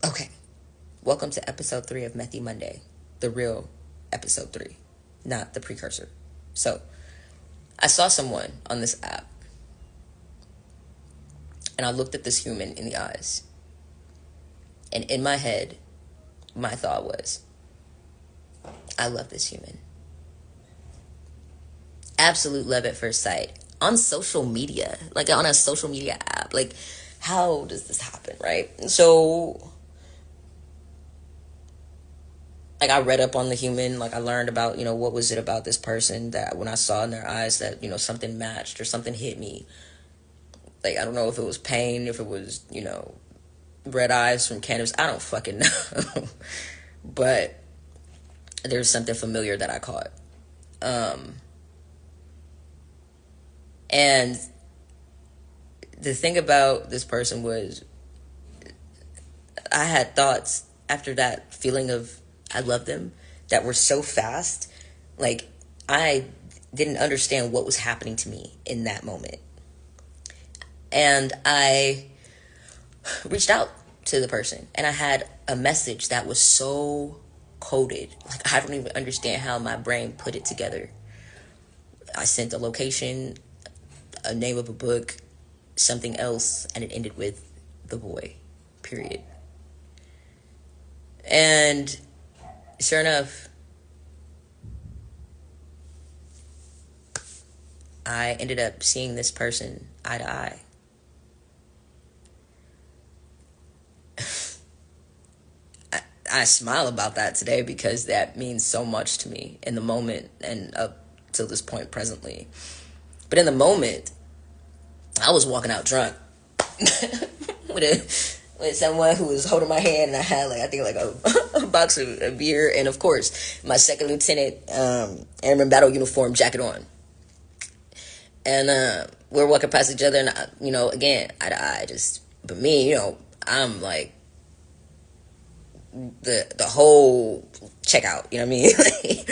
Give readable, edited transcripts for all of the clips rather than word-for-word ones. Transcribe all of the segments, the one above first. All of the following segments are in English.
Okay, welcome to episode 3 of Methy Monday, the real episode 3, not the precursor. So, I saw someone on this app and I looked at this human in the eyes. And in my head, my thought was, I love this human. Absolute love at first sight. On social media, like on a social media app. Like, how does this happen, right? So, like I read up on the human, like I learned about, what was it about this person that when I saw in their eyes that, something matched or something hit me. Like I don't know if it was pain, if it was, red eyes from cannabis. I don't fucking know. But there's something familiar that I caught. And the thing about this person was I had thoughts after that feeling of I love them that were so fast. Like I didn't understand what was happening to me in that moment. And I reached out to the person and I had a message that was so coded. Like I don't even understand how my brain put it together. I sent a location, a name of a book, something else, and it ended with the boy, period. And sure enough, I ended up seeing this person eye to eye. I smile about that today because that means so much to me in the moment and up till this point presently. But in the moment, I was walking out drunk with someone who was holding my hand, and I had a box of beer, and of course my second lieutenant airman battle uniform jacket on. And we're walking past each other, and again eye to eye. But me, I'm like the whole checkout. You know what I mean?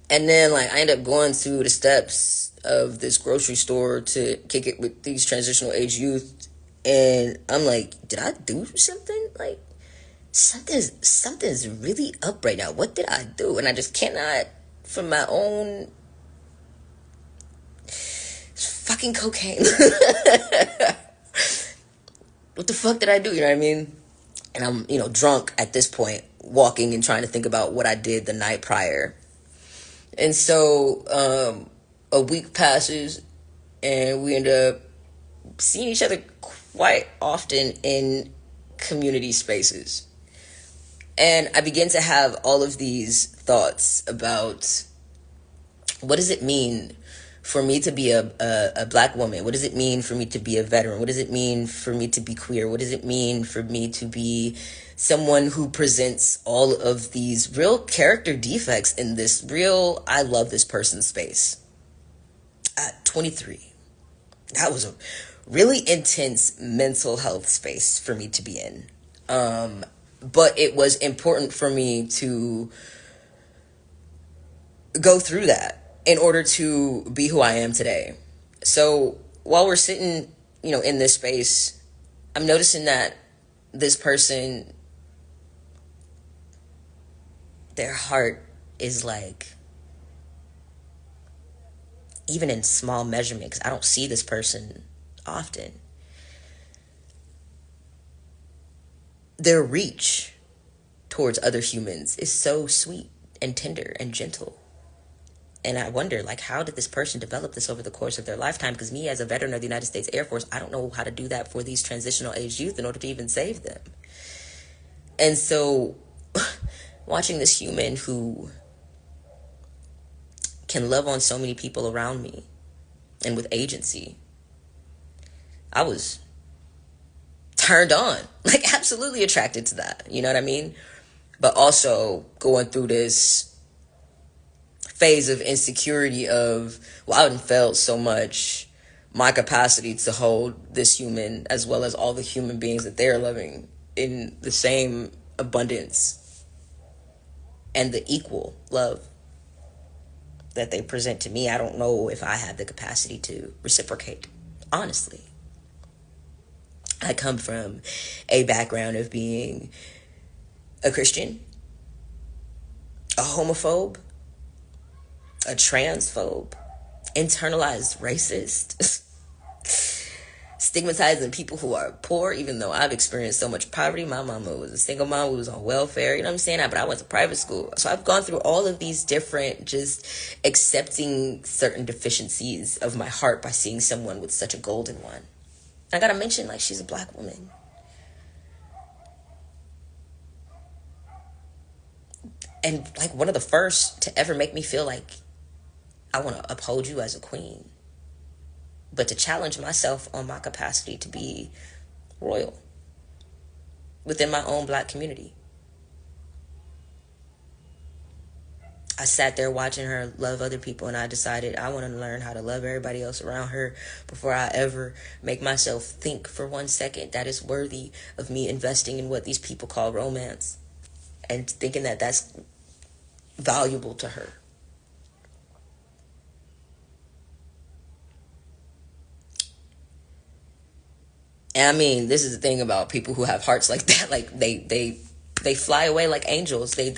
And then I end up going to the steps of this grocery store to kick it with these transitional age youth, and I'm like, did I do something? Like something's really up right now. What did I do? And I just cannot, from my own fucking cocaine. What the fuck did I do? You know what I mean? And I'm, drunk at this point, walking and trying to think about what I did the night prior. And so a week passes, and we end up seeing each other quite often in community spaces. And I begin to have all of these thoughts about what does it mean for me to be a black woman? What does it mean for me to be a veteran? What does it mean for me to be queer? What does it mean for me to be someone who presents all of these real character defects in this real I love this person space? At 23, that was a really intense mental health space for me to be in. But it was important for me to go through that in order to be who I am today. So while we're sitting, in this space, I'm noticing that this person, their heart is even in small measurement, because I don't see this person often, their reach towards other humans is so sweet and tender and gentle. And I wonder, how did this person develop this over the course of their lifetime? Because me, as a veteran of the United States Air Force, I don't know how to do that for these transitional age youth in order to even save them. And so, watching this human who can love on so many people around me and with agency, I was turned on, absolutely attracted to that. You know what I mean? But also going through this phase of insecurity of, well, I haven't felt so much my capacity to hold this human as well as all the human beings that they're loving in the same abundance and the equal love that they present to me. I don't know if I have the capacity to reciprocate, honestly. I come from a background of being a Christian, a homophobe, a transphobe, internalized racist, stigmatizing people who are poor, even though I've experienced so much poverty. My mama was a single mom who was on welfare, you know what I'm saying? But I went to private school. So I've gone through all of these different, just accepting certain deficiencies of my heart by seeing someone with such a golden one. I gotta mention, like, she's a black woman. And, like, one of the first to ever make me feel like I want to uphold you as a queen, but to challenge myself on my capacity to be royal within my own black community. I sat there watching her love other people, and I decided I want to learn how to love everybody else around her before I ever make myself think for 1 second that is worthy of me investing in what these people call romance, and thinking that that's valuable to her. And I mean, this is the thing about people who have hearts like that. Like, they fly away like angels. They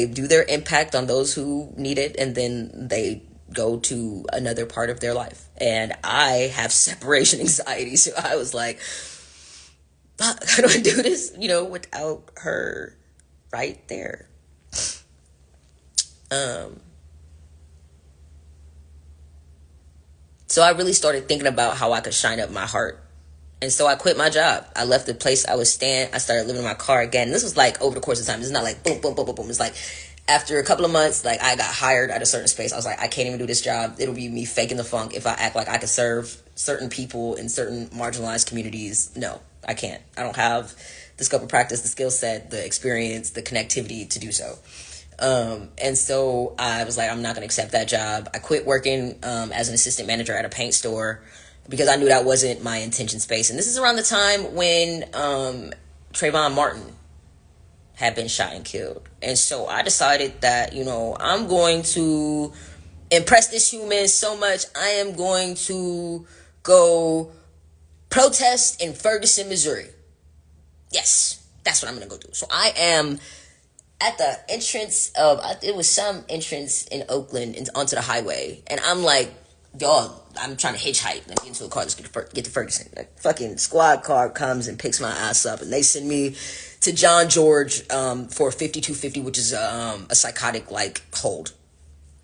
do their impact on those who need it, and then they go to another part of their life. And I have separation anxiety, so I was like, how do I do this, without her right there? So I really started thinking about how I could shine up my heart. And so I quit my job. I left the place I was staying. I started living in my car again. This was like over the course of time. It's not like boom, boom, boom, boom, boom. It's like after a couple of months, like I got hired at a certain space. I was like, I can't even do this job. It'll be me faking the funk if I act like I could serve certain people in certain marginalized communities. No, I can't. I don't have the scope of practice, the skill set, the experience, the connectivity to do so. And so I was like, I'm not going to accept that job. I quit working as an assistant manager at a paint store because I knew that wasn't my intention space. And this is around the time when Trayvon Martin had been shot and killed. And so I decided that, I'm going to impress this human so much, I am going to go protest in Ferguson, Missouri. Yes, that's what I'm going to go do. So I am at the entrance of, it was some entrance in Oakland onto the highway, and I'm like, y'all, I'm trying to hitchhike. Let me get into a car. Let's get to Ferguson. Like, fucking squad car comes and picks my ass up, and they send me to John George for 5250, which is a psychotic like hold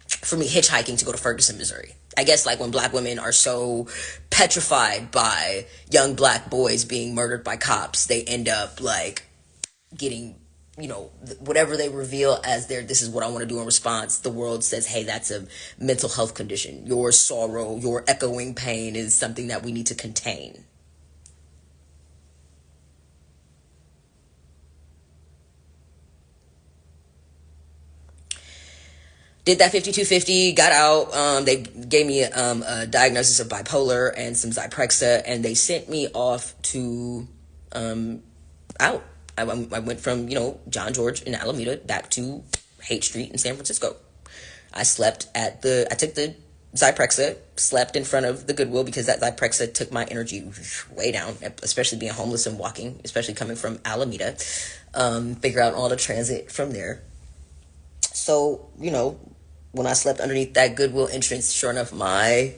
for me hitchhiking to go to Ferguson, Missouri. I guess like when black women are so petrified by young black boys being murdered by cops, they end up like getting, whatever they reveal as this is what I want to do in response. The world says, hey, that's a mental health condition. Your sorrow, your echoing pain is something that we need to contain. Did that 5250, got out. They gave me a diagnosis of bipolar and some Zyprexa, and they sent me off to out. I went from, John George in Alameda back to Haight Street in San Francisco. I took the Zyprexa, slept in front of the Goodwill because that Zyprexa took my energy way down, especially being homeless and walking, especially coming from Alameda. Figure out all the transit from there. So, when I slept underneath that Goodwill entrance, sure enough, my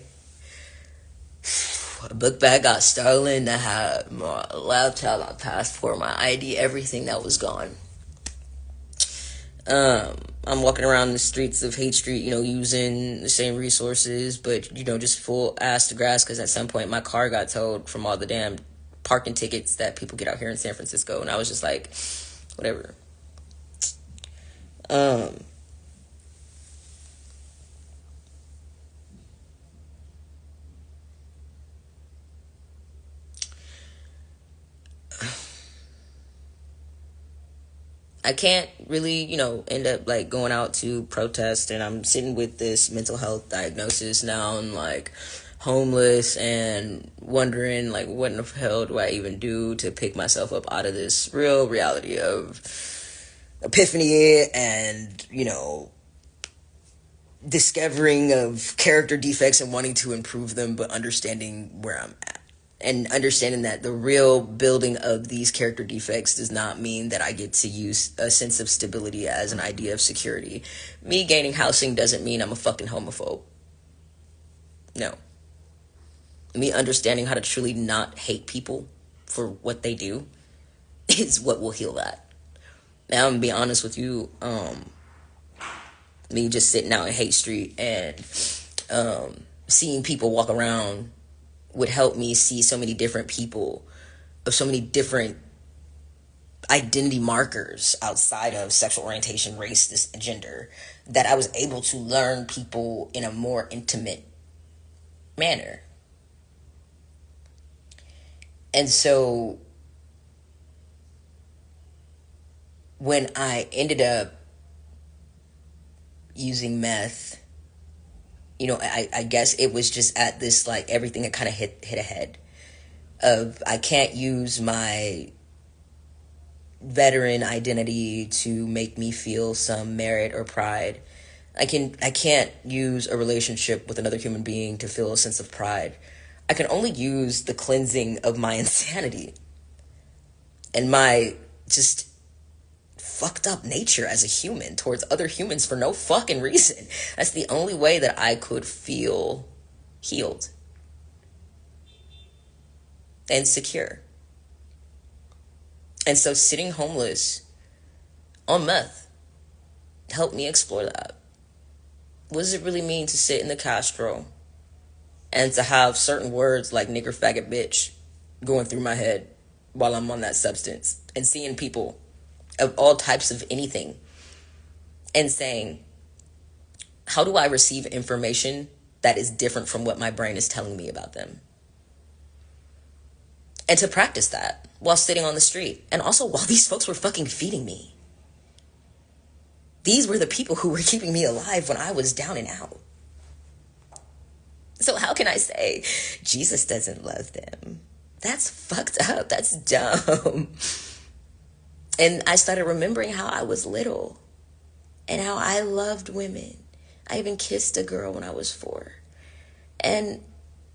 book bag got stolen. I had my laptop, my passport, my ID, everything that was gone. I'm walking around the streets of Haight Street, using the same resources, but, just full ass to grass, because at some point my car got towed from all the damn parking tickets that people get out here in San Francisco, and I was just like, whatever. I can't really, end up like going out to protest, and I'm sitting with this mental health diagnosis now and like homeless and wondering like what in the hell do I even do to pick myself up out of this real reality of epiphany and, discovering of character defects and wanting to improve them, but understanding where I'm at. and understanding that the real building of these character defects does not mean that I get to use a sense of stability as an idea of security. Me gaining housing doesn't mean I'm a fucking homophobe. No. Me understanding how to truly not hate people for what they do is what will heal that. Now, I'm gonna be honest with you, me just sitting out in Hate Street and seeing people walk around would help me see so many different people of so many different identity markers outside of sexual orientation, race, this gender, that I was able to learn people in a more intimate manner. And so when I ended up using meth, I guess it was just at this, like, everything that kind of hit ahead of, I can't use my veteran identity to make me feel some merit or pride. I can't use a relationship with another human being to feel a sense of pride. I can only use the cleansing of my insanity and my just fucked up nature as a human towards other humans for no fucking reason. That's the only way that I could feel healed and secure. And so sitting homeless on meth helped me explore that. What does it really mean to sit in the Castro and to have certain words like nigger, faggot, bitch going through my head while I'm on that substance, and seeing people of all types of anything and saying, how do I receive information that is different from what my brain is telling me about them? And to practice that while sitting on the street, and also while these folks were fucking feeding me. These were the people who were keeping me alive when I was down and out. So how can I say Jesus doesn't love them? That's fucked up. That's dumb. And I started remembering how I was little and how I loved women. I even kissed a girl when I was 4. And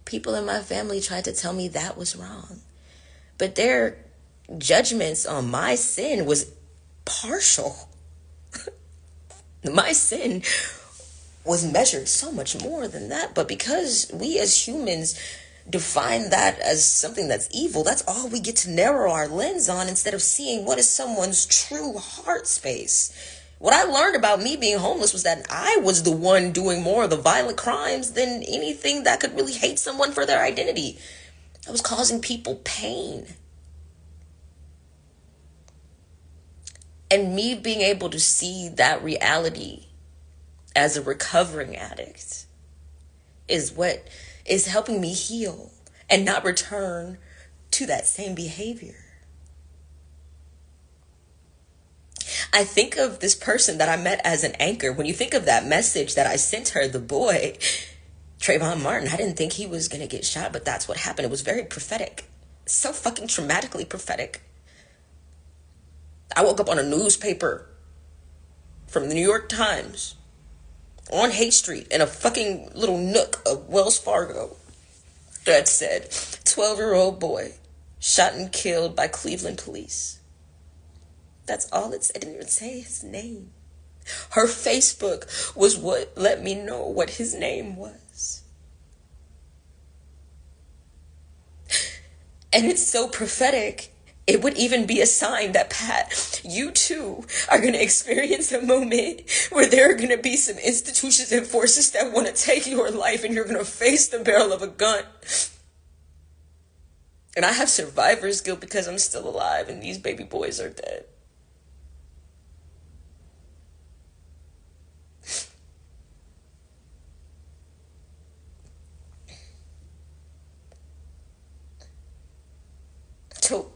people in my family tried to tell me that was wrong. But their judgments on my sin was partial. My sin was measured so much more than that. But because we as humans define that as something that's evil, that's all we get to narrow our lens on, instead of seeing what is someone's true heart space. What I learned about me being homeless was that I was the one doing more of the violent crimes than anything that could really hate someone for their identity. I was causing people pain. And me being able to see that reality as a recovering addict is what is helping me heal and not return to that same behavior. I think of this person that I met as an anchor. When you think of that message that I sent her, the boy, Trayvon Martin, I didn't think he was going to get shot, but that's what happened. It was very prophetic. So fucking traumatically prophetic. I woke up on a newspaper from the New York Times on Hate Street in a fucking little nook of Wells Fargo that said, 12-year-old boy shot and killed by Cleveland police. That's all it said. It didn't even say his name. Her Facebook was what let me know what his name was. And it's so prophetic. It would even be a sign that, Pat, you too are going to experience a moment where there are going to be some institutions and forces that want to take your life, and you're going to face the barrel of a gun. And I have survivor's guilt because I'm still alive and these baby boys are dead. So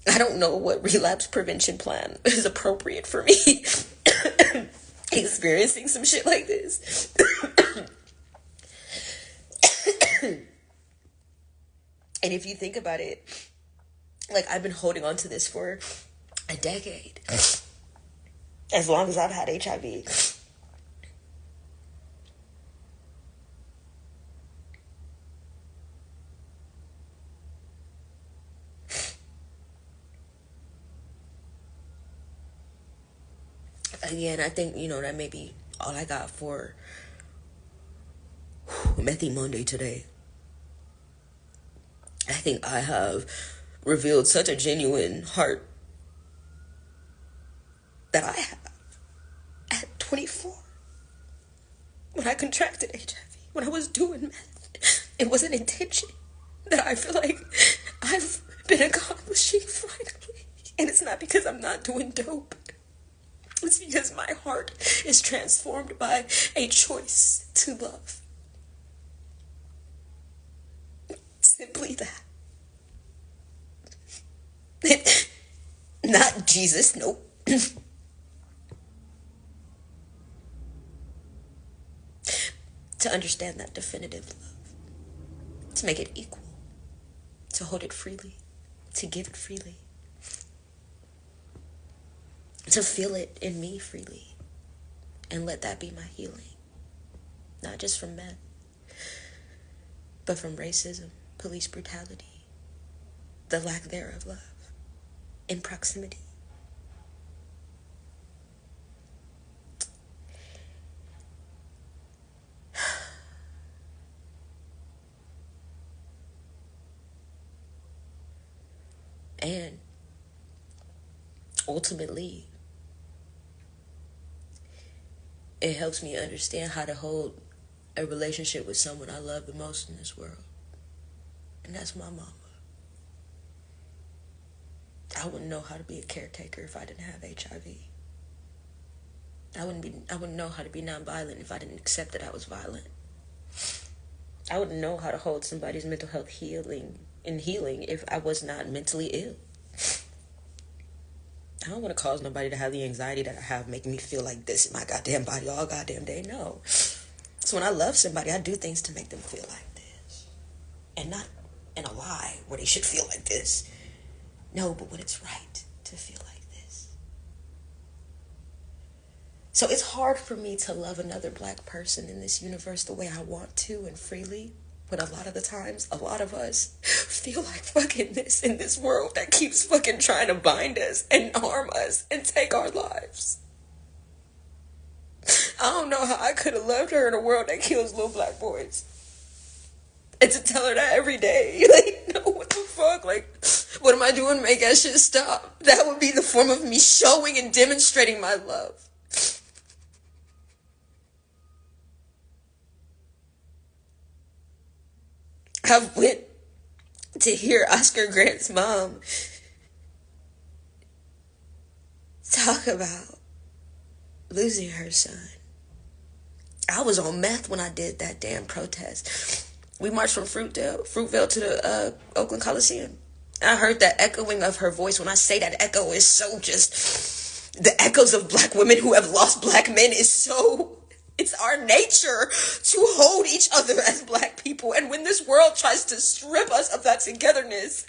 I don't know what relapse prevention plan is appropriate for me experiencing some shit like this. And if you think about it, like, I've been holding on to this for a decade, as long as I've had HIV. again, I think, that may be all I got for Methy Monday today. I think I have revealed such a genuine heart that I have at 24. When I contracted HIV, when I was doing meth, it was an intention that I feel like I've been accomplishing finally. And it's not because I'm not doing dope. It's because my heart is transformed by a choice to love. Simply that. Not Jesus, nope. To understand that definitive love. To make it equal. To hold it freely. To give it freely. To feel it in me freely. And let that be my healing. Not just from meth, but from racism, police brutality, the lack thereof love, in proximity. And ultimately, it helps me understand how to hold a relationship with someone I love the most in this world. And that's my mama. I wouldn't know how to be a caretaker if I didn't have HIV. I wouldn't know how to be nonviolent if I didn't accept that I was violent. I wouldn't know how to hold somebody's mental health healing if I was not mentally ill. I don't want to cause nobody to have the anxiety that I have, making me feel like this in my goddamn body all goddamn day. No. So when I love somebody, I do things to make them feel like this. And not in a lie where they should feel like this. No, but when it's right to feel like this. So it's hard for me to love another black person in this universe the way I want to and freely. But a lot of the times, a lot of us feel like fucking this in this world that keeps fucking trying to bind us and harm us and take our lives. I don't know how I could have loved her in a world that kills little black boys. And to tell her that every day, like, no, what the fuck? Like, what am I doing to make that shit stop? That would be the form of me showing and demonstrating my love. I went to hear Oscar Grant's mom talk about losing her son. I was on meth when I did that damn protest. We marched from Fruitvale to the Oakland Coliseum. I heard that echoing of her voice. When I say that echo is so just, the echoes of black women who have lost black men is so, it's our nature to hold each other as black people. And when this world tries to strip us of that togetherness,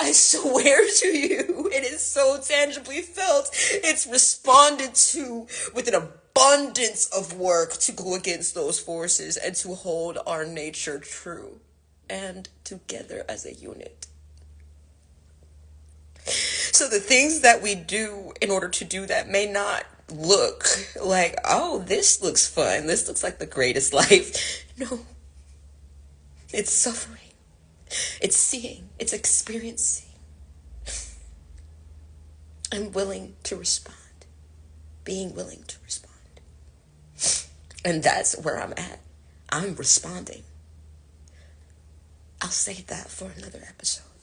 I swear to you, it is so tangibly felt. It's responded to with an abundance of work to go against those forces and to hold our nature true and together as a unit. So the things that we do in order to do that may not look like, oh, this looks fun. This looks like the greatest life. No. It's suffering. It's seeing. It's experiencing. I'm willing to respond. Being willing to respond. And that's where I'm at. I'm responding. I'll save that for another episode.